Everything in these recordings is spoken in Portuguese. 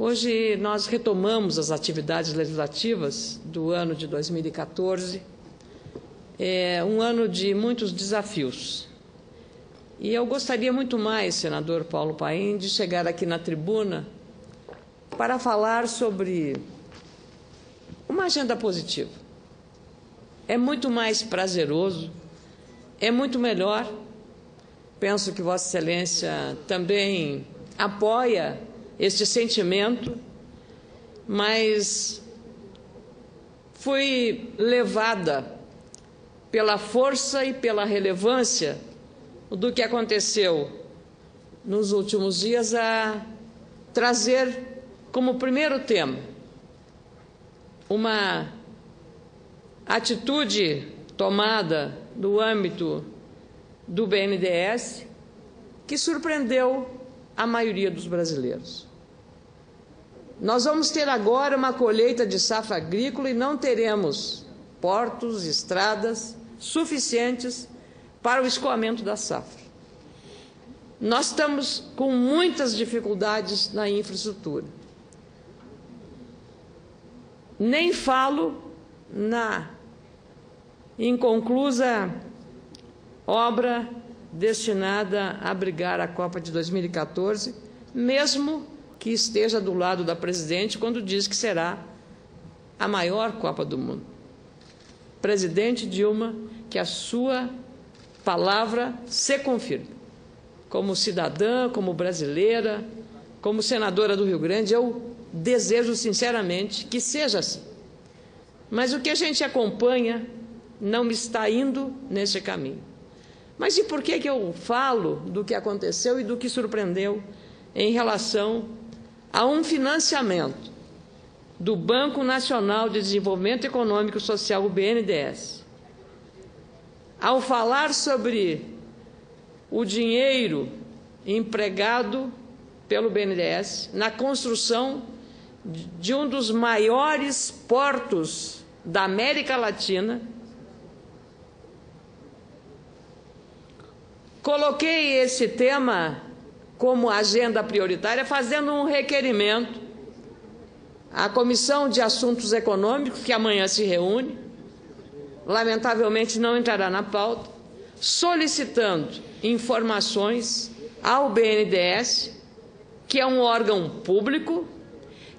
Hoje nós retomamos as atividades legislativas do ano de 2014, um ano de muitos desafios. E eu gostaria muito mais, senador Paulo Paim, de chegar aqui na tribuna para falar sobre uma agenda positiva. É muito mais prazeroso, é muito melhor. Penso que Vossa Excelência também apoia este sentimento, mas fui levada pela força e pela relevância do que aconteceu nos últimos dias a trazer como primeiro tema uma atitude tomada no âmbito do BNDES que surpreendeu a maioria dos brasileiros. Nós vamos ter agora uma colheita de safra agrícola e não teremos portos, estradas suficientes para o escoamento da safra. Nós estamos com muitas dificuldades na infraestrutura. Nem falo na inconclusa obra destinada a abrigar a Copa de 2014, mesmo que esteja do lado da presidente quando diz que será a maior Copa do mundo. Presidente Dilma, que a sua palavra se confirme. Como cidadã, como brasileira, como senadora do Rio Grande, eu desejo sinceramente que seja assim. Mas o que a gente acompanha não está indo nesse caminho. Mas e por que eu falo do que aconteceu e do que surpreendeu em relação a um financiamento do Banco Nacional de Desenvolvimento Econômico e Social, o BNDES? Ao falar sobre o dinheiro empregado pelo BNDES na construção de um dos maiores portos da América Latina, coloquei esse tema como agenda prioritária, fazendo um requerimento à Comissão de Assuntos Econômicos, que amanhã se reúne, lamentavelmente não entrará na pauta, solicitando informações ao BNDES, que é um órgão público,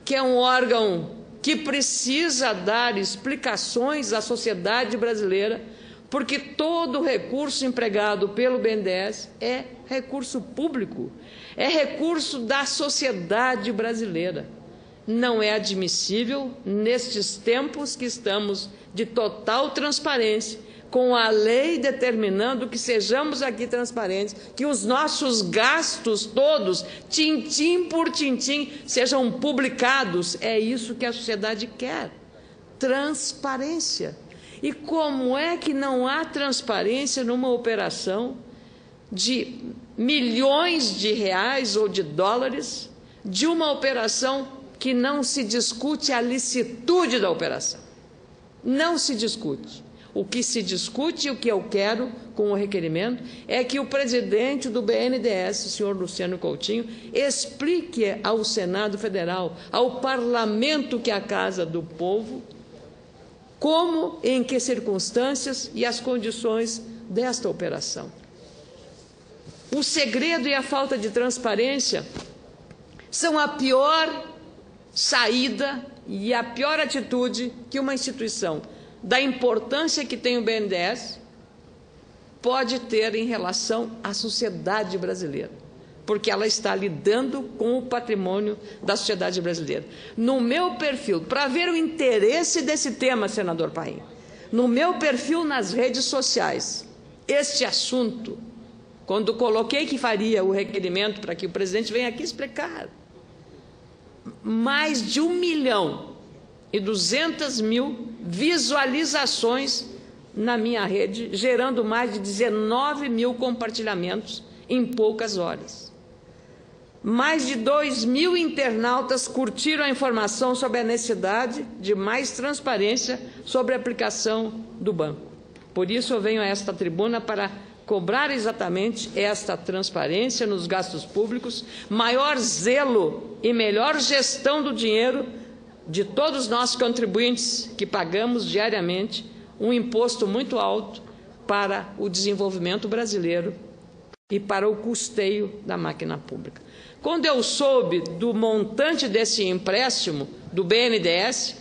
que é um órgão que precisa dar explicações à sociedade brasileira, porque todo recurso empregado pelo BNDES é recurso público, é recurso da sociedade brasileira. Não é admissível, nestes tempos que estamos de total transparência, com a lei determinando que sejamos aqui transparentes, que os nossos gastos todos, tintim por tintim, sejam publicados. É isso que a sociedade quer, transparência. E como é que não há transparência numa operação de milhões de reais ou de dólares, de uma operação que não se discute a licitude da operação? Não se discute. O que se discute e o que eu quero com o requerimento é que o presidente do BNDES, o senhor Luciano Coutinho, explique ao Senado Federal, ao Parlamento, que é a Casa do Povo, como, em que circunstâncias e as condições desta operação. O segredo e a falta de transparência são a pior saída e a pior atitude que uma instituição da importância que tem o BNDES pode ter em relação à sociedade brasileira, porque ela está lidando com o patrimônio da sociedade brasileira. No meu perfil, para ver o interesse desse tema, senador Paim, no meu perfil nas redes sociais, este assunto, quando coloquei que faria o requerimento para que o presidente venha aqui explicar, mais de 1.200.000 visualizações na minha rede, gerando mais de 19.000 compartilhamentos em poucas horas. Mais de 2.000 internautas curtiram a informação sobre a necessidade de mais transparência sobre a aplicação do banco. Por isso eu venho a esta tribuna para cobrar exatamente esta transparência nos gastos públicos, maior zelo e melhor gestão do dinheiro de todos nós contribuintes que pagamos diariamente um imposto muito alto para o desenvolvimento brasileiro e para o custeio da máquina pública. Quando eu soube do montante desse empréstimo do BNDES,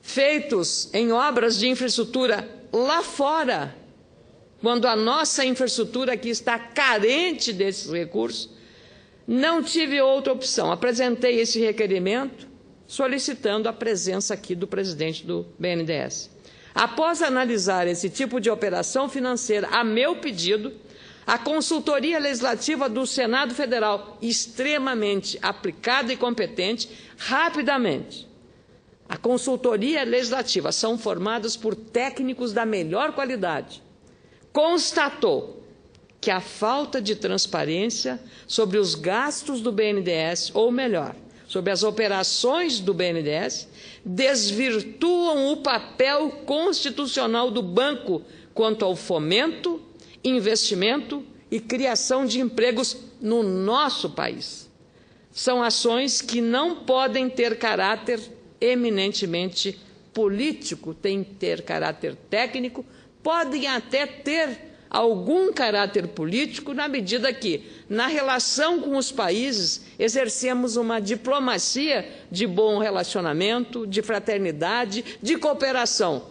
feitos em obras de infraestrutura lá fora, quando a nossa infraestrutura aqui está carente desses recursos, não tive outra opção. Apresentei esse requerimento solicitando a presença aqui do presidente do BNDES. Após analisar esse tipo de operação financeira a meu pedido, a consultoria legislativa do Senado Federal, extremamente aplicada e competente, rapidamente. A consultoria legislativa são formadas por técnicos da melhor qualidade. Constatou que a falta de transparência sobre os gastos do BNDES, ou melhor, sobre as operações do BNDES, desvirtuam o papel constitucional do banco quanto ao fomento, investimento e criação de empregos no nosso país. São ações que não podem ter caráter eminentemente político, têm que ter caráter técnico, podem até ter algum caráter político na medida que, na relação com os países, exercemos uma diplomacia de bom relacionamento, de fraternidade, de cooperação.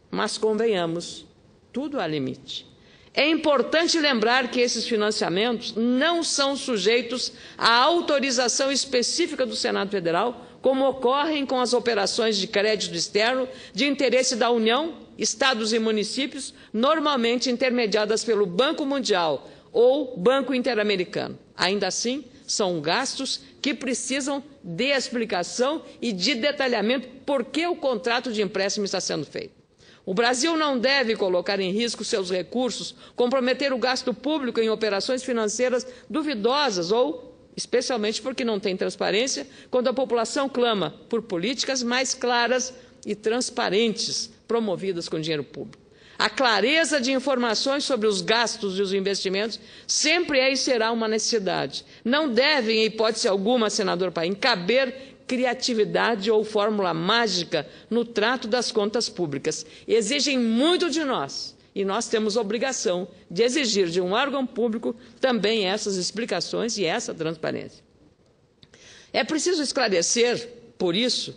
Mas convenhamos, tudo há limite. É importante lembrar que esses financiamentos não são sujeitos à autorização específica do Senado Federal, como ocorrem com as operações de crédito externo de interesse da União, Estados e municípios, normalmente intermediadas pelo Banco Mundial ou Banco Interamericano. Ainda assim, são gastos que precisam de explicação e de detalhamento por que o contrato de empréstimo está sendo feito. O Brasil não deve colocar em risco seus recursos, comprometer o gasto público em operações financeiras duvidosas ou, especialmente porque não tem transparência, quando a população clama por políticas mais claras e transparentes promovidas com dinheiro público. A clareza de informações sobre os gastos e os investimentos sempre é e será uma necessidade. Não deve, em hipótese alguma, senador Paim, caber criatividade ou fórmula mágica no trato das contas públicas. Exigem muito de nós e nós temos obrigação de exigir de um órgão público também essas explicações e essa transparência. É preciso esclarecer, por isso,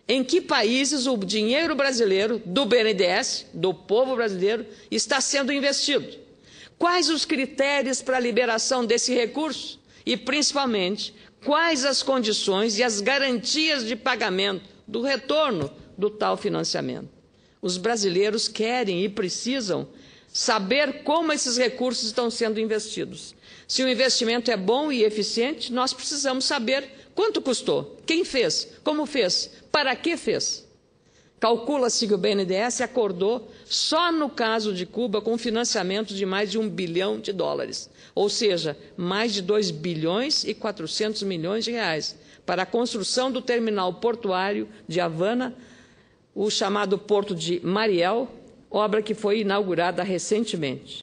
em que países o dinheiro brasileiro, do BNDES, do povo brasileiro, está sendo investido. Quais os critérios para a liberação desse recurso e, principalmente, quais as condições e as garantias de pagamento do retorno do tal financiamento. Os brasileiros querem e precisam saber como esses recursos estão sendo investidos. Se o investimento é bom e eficiente, nós precisamos saber quanto custou, quem fez, como fez, para que fez. Calcula-se que o BNDES acordou, só no caso de Cuba, com financiamento de mais de $1 bilhão, ou seja, mais de 2 bilhões e 400 milhões de reais, para a construção do terminal portuário de Havana, o chamado Porto de Mariel, obra que foi inaugurada recentemente.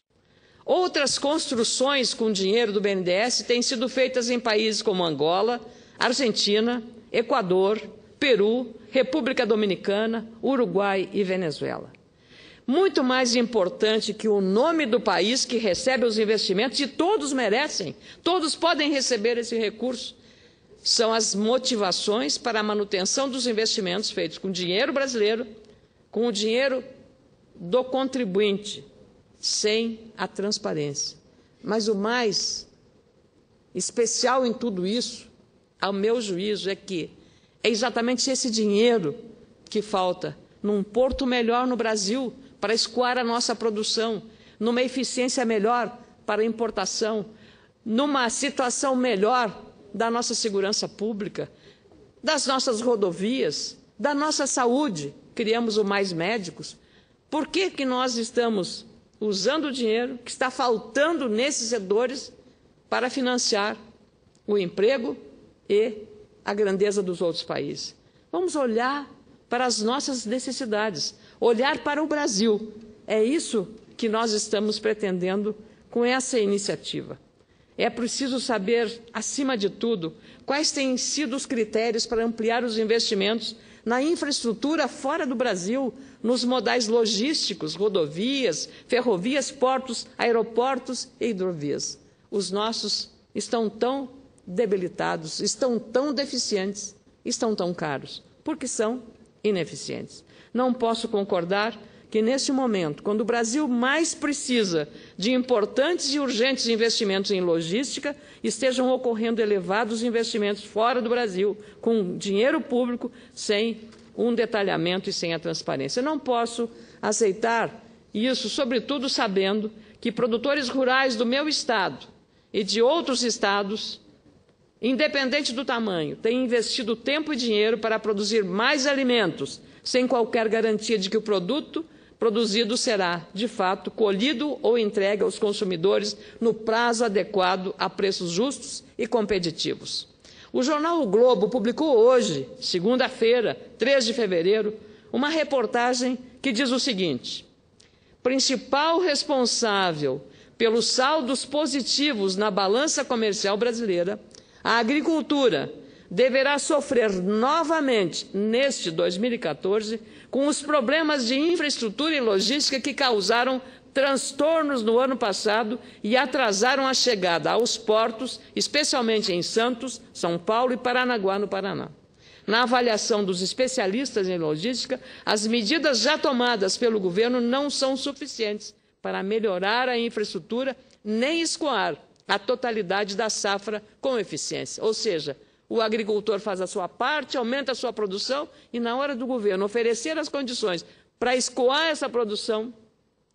Outras construções com dinheiro do BNDES têm sido feitas em países como Angola, Argentina, Equador, Peru, República Dominicana, Uruguai e Venezuela. Muito mais importante que o nome do país que recebe os investimentos, e todos merecem, todos podem receber esse recurso, são as motivações para a manutenção dos investimentos feitos com dinheiro brasileiro, com o dinheiro do contribuinte, sem a transparência. Mas o mais especial em tudo isso, ao meu juízo, é que é exatamente esse dinheiro que falta num porto melhor no Brasil para escoar a nossa produção, numa eficiência melhor para a importação, numa situação melhor da nossa segurança pública, das nossas rodovias, da nossa saúde. Criamos o Mais Médicos. Por que nós estamos usando o dinheiro que está faltando nesses setores para financiar o emprego e a grandeza dos outros países? Vamos olhar para as nossas necessidades, olhar para o Brasil. É isso que nós estamos pretendendo com essa iniciativa. É preciso saber, acima de tudo, quais têm sido os critérios para ampliar os investimentos na infraestrutura fora do Brasil, nos modais logísticos, rodovias, ferrovias, portos, aeroportos e hidrovias. Os nossos estão tão debilitados, estão tão deficientes, estão tão caros, porque são ineficientes. Não posso concordar que, neste momento, quando o Brasil mais precisa de importantes e urgentes investimentos em logística, estejam ocorrendo elevados investimentos fora do Brasil, com dinheiro público, sem um detalhamento e sem a transparência. Não posso aceitar isso, sobretudo sabendo que produtores rurais do meu estado e de outros estados, independente do tamanho, têm investido tempo e dinheiro para produzir mais alimentos, sem qualquer garantia de que o produto produzido será, de fato, colhido ou entregue aos consumidores no prazo adequado a preços justos e competitivos. O jornal O Globo publicou hoje, segunda-feira, 3 de fevereiro, uma reportagem que diz o seguinte: principal responsável pelos saldos positivos na balança comercial brasileira, a agricultura deverá sofrer novamente, neste 2014, com os problemas de infraestrutura e logística que causaram transtornos no ano passado e atrasaram a chegada aos portos, especialmente em Santos, São Paulo e Paranaguá, no Paraná. Na avaliação dos especialistas em logística, as medidas já tomadas pelo governo não são suficientes para melhorar a infraestrutura nem escoar a totalidade da safra com eficiência. Ou seja, o agricultor faz a sua parte, aumenta a sua produção e, na hora do governo oferecer as condições para escoar essa produção,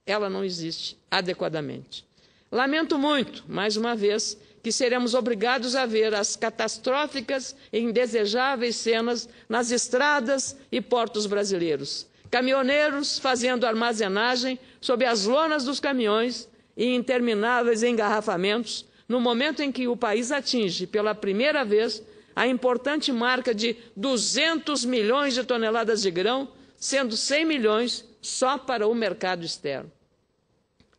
ela não existe adequadamente. Lamento muito, mais uma vez, que seremos obrigados a ver as catastróficas e indesejáveis cenas nas estradas e portos brasileiros. Caminhoneiros fazendo armazenagem sob as lonas dos caminhões e intermináveis engarrafamentos, no momento em que o país atinge, pela primeira vez, a importante marca de 200 milhões de toneladas de grão, sendo 100 milhões só para o mercado externo.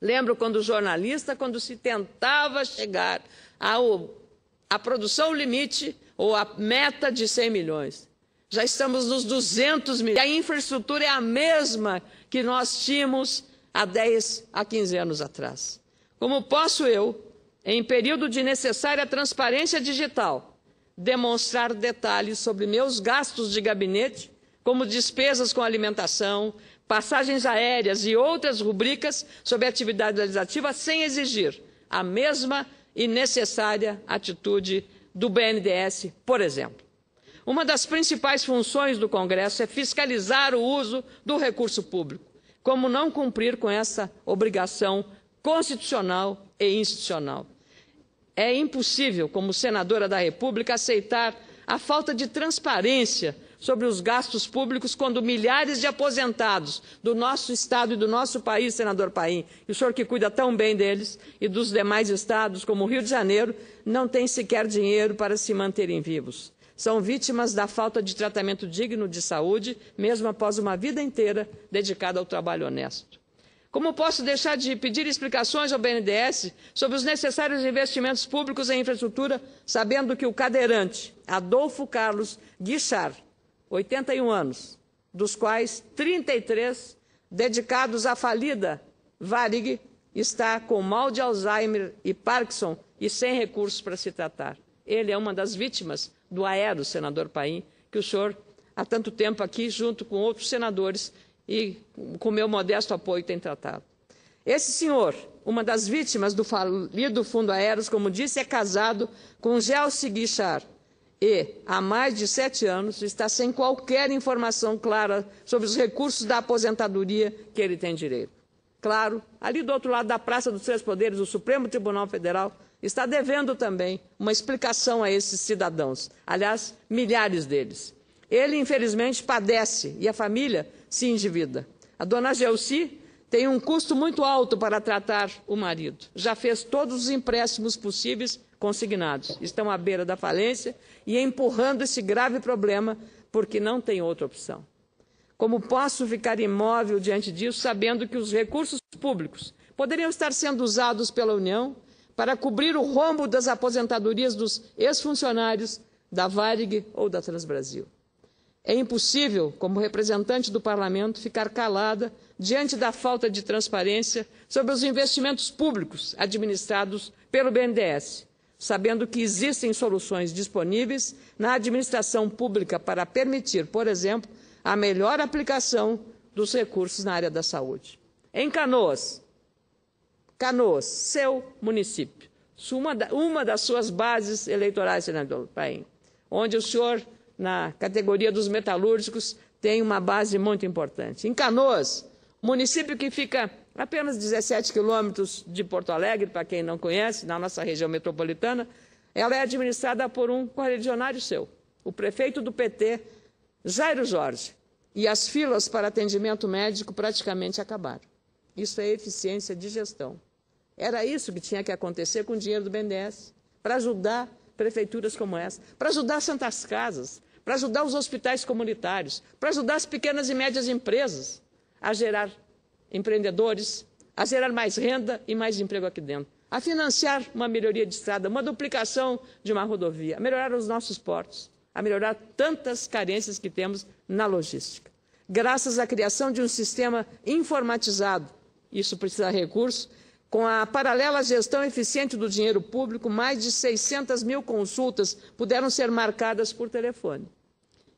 Lembro quando jornalista, quando se tentava chegar à produção limite ou à meta de 100 milhões. Já estamos nos 200 milhões. A infraestrutura é a mesma que nós tínhamos há 10 a 15 anos atrás. Como posso eu, em período de necessária transparência digital, demonstrar detalhes sobre meus gastos de gabinete, como despesas com alimentação, passagens aéreas e outras rubricas sobre atividade legislativa, sem exigir a mesma e necessária atitude do BNDES, por exemplo? Uma das principais funções do Congresso é fiscalizar o uso do recurso público. Como não cumprir com essa obrigação constitucional e institucional? É impossível, como senadora da República, aceitar a falta de transparência sobre os gastos públicos quando milhares de aposentados do nosso estado e do nosso país, senador Paim, e o senhor que cuida tão bem deles, e dos demais estados, como o Rio de Janeiro, não têm sequer dinheiro para se manterem vivos. São vítimas da falta de tratamento digno de saúde, mesmo após uma vida inteira dedicada ao trabalho honesto. Como posso deixar de pedir explicações ao BNDES sobre os necessários investimentos públicos em infraestrutura, sabendo que o cadeirante Adolfo Carlos Guichard, 81 anos, dos quais 33 dedicados à falida Varig, está com mal de Alzheimer e Parkinson e sem recursos para se tratar. Ele é uma das vítimas do Aero, senador Paim, que o senhor há tanto tempo aqui, junto com outros senadores, e com meu modesto apoio tem tratado. Esse senhor, uma das vítimas do falido Fundo Aeros, como disse, é casado com Gelsi Guichard e, há mais de 7 anos, está sem qualquer informação clara sobre os recursos da aposentadoria que ele tem direito. Claro, ali do outro lado da Praça dos Três Poderes, o Supremo Tribunal Federal está devendo também uma explicação a esses cidadãos, aliás, milhares deles. Ele, infelizmente, padece e a família se endivida. A dona Gelsi tem um custo muito alto para tratar o marido. Já fez todos os empréstimos possíveis consignados. Estão à beira da falência e empurrando esse grave problema porque não tem outra opção. Como posso ficar imóvel diante disso, sabendo que os recursos públicos poderiam estar sendo usados pela União para cobrir o rombo das aposentadorias dos ex-funcionários da Varig ou da Transbrasil. É impossível, como representante do Parlamento, ficar calada diante da falta de transparência sobre os investimentos públicos administrados pelo BNDES, sabendo que existem soluções disponíveis na administração pública para permitir, por exemplo, a melhor aplicação dos recursos na área da saúde. Em Canoas, seu município, uma das suas bases eleitorais, senador Paim, onde o senhor, na categoria dos metalúrgicos, tem uma base muito importante. Em Canoas, município que fica a apenas 17 quilômetros de Porto Alegre, para quem não conhece, na nossa região metropolitana, ela é administrada por um correligionário seu, o prefeito do PT, Jairo Jorge, e as filas para atendimento médico praticamente acabaram. Isso é eficiência de gestão. Era isso que tinha que acontecer com o dinheiro do BNDES, para ajudar prefeituras como essa, para ajudar as santas casas, para ajudar os hospitais comunitários, para ajudar as pequenas e médias empresas a gerar empreendedores, a gerar mais renda e mais emprego aqui dentro, a financiar uma melhoria de estrada, uma duplicação de uma rodovia, a melhorar os nossos portos, a melhorar tantas carências que temos na logística. Graças à criação de um sistema informatizado, isso precisa de recursos, com a paralela gestão eficiente do dinheiro público, mais de 600 mil consultas puderam ser marcadas por telefone.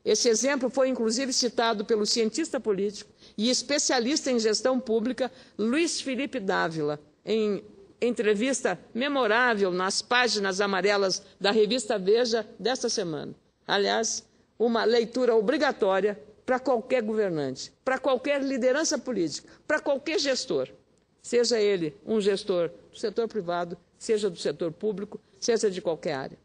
Esse exemplo foi, inclusive, citado pelo cientista político e especialista em gestão pública, Luiz Felipe Dávila, em entrevista memorável nas páginas amarelas da revista Veja desta semana. Aliás, uma leitura obrigatória para qualquer governante, para qualquer liderança política, para qualquer gestor, seja ele um gestor do setor privado, seja do setor público, seja de qualquer área.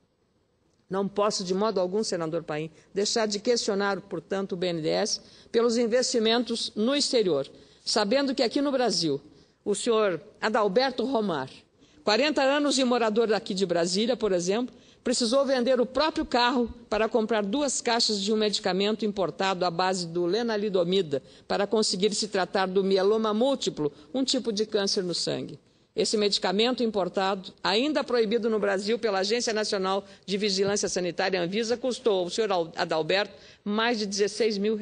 Não posso, de modo algum, senador Paim, deixar de questionar, portanto, o BNDES pelos investimentos no exterior, sabendo que aqui no Brasil, o senhor Adalberto Romar, 40 anos e morador daqui de Brasília, por exemplo, precisou vender o próprio carro para comprar 2 caixas de um medicamento importado à base do lenalidomida para conseguir se tratar do mieloma múltiplo, um tipo de câncer no sangue. Esse medicamento importado, ainda proibido no Brasil pela Agência Nacional de Vigilância Sanitária, Anvisa, custou ao senhor Adalberto mais de R$16 mil.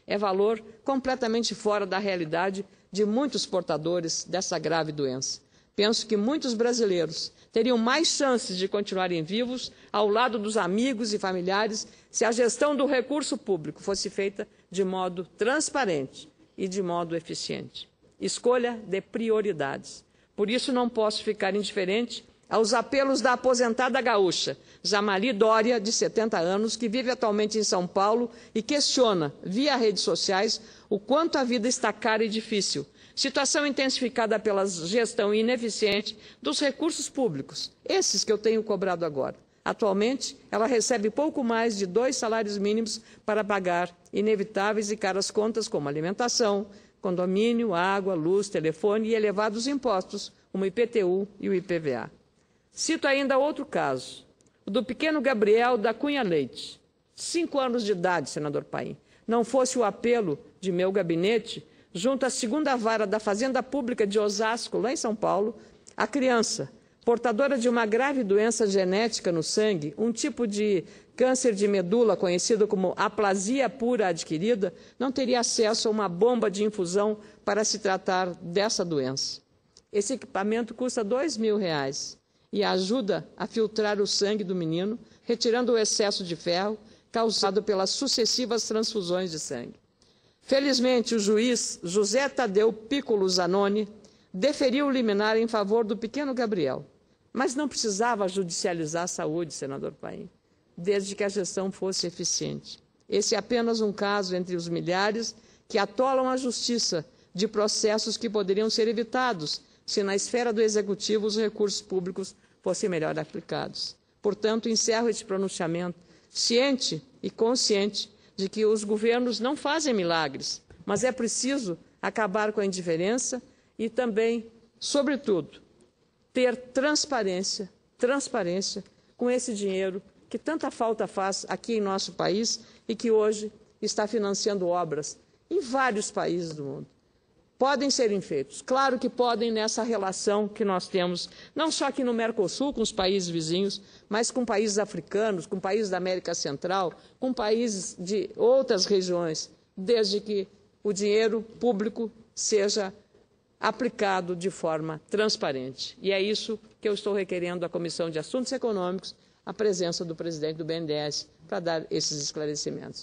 É valor completamente fora da realidade de muitos portadores dessa grave doença. Penso que muitos brasileiros teriam mais chances de continuarem vivos ao lado dos amigos e familiares se a gestão do recurso público fosse feita de modo transparente e de modo eficiente. Escolha de prioridades. Por isso, não posso ficar indiferente aos apelos da aposentada gaúcha, Jamali Dória, de 70 anos, que vive atualmente em São Paulo e questiona, via redes sociais, o quanto a vida está cara e difícil. Situação intensificada pela gestão ineficiente dos recursos públicos, esses que eu tenho cobrado agora. Atualmente, ela recebe pouco mais de 2 salários mínimos para pagar inevitáveis e caras contas como alimentação, condomínio, água, luz, telefone e elevados impostos, como o IPTU e o IPVA. Cito ainda outro caso, o do pequeno Gabriel da Cunha Leite, 5 anos de idade, senador Paim. Não fosse o apelo de meu gabinete, junto à 2ª Vara da Fazenda Pública de Osasco, lá em São Paulo, a criança, portadora de uma grave doença genética no sangue, um tipo de câncer de medula conhecido como aplasia pura adquirida, não teria acesso a uma bomba de infusão para se tratar dessa doença. Esse equipamento custa R$2 mil e ajuda a filtrar o sangue do menino, retirando o excesso de ferro causado pelas sucessivas transfusões de sangue. Felizmente, o juiz José Tadeu Piccolo Zanoni deferiu o liminar em favor do pequeno Gabriel, mas não precisava judicializar a saúde, senador Paim, desde que a gestão fosse eficiente. Esse é apenas um caso entre os milhares que atolam a justiça de processos que poderiam ser evitados se na esfera do Executivo os recursos públicos fossem melhor aplicados. Portanto, encerro este pronunciamento ciente e consciente de que os governos não fazem milagres, mas é preciso acabar com a indiferença e também, sobretudo, ter transparência com esse dinheiro que tanta falta faz aqui em nosso país e que hoje está financiando obras em vários países do mundo. podem serem feitos. Claro que podem nessa relação que nós temos, não só aqui no Mercosul, com os países vizinhos, mas com países africanos, com países da América Central, com países de outras regiões, desde que o dinheiro público seja aplicado de forma transparente. E é isso que eu estou requerendo à Comissão de Assuntos Econômicos, a presença do presidente do BNDES, para dar esses esclarecimentos.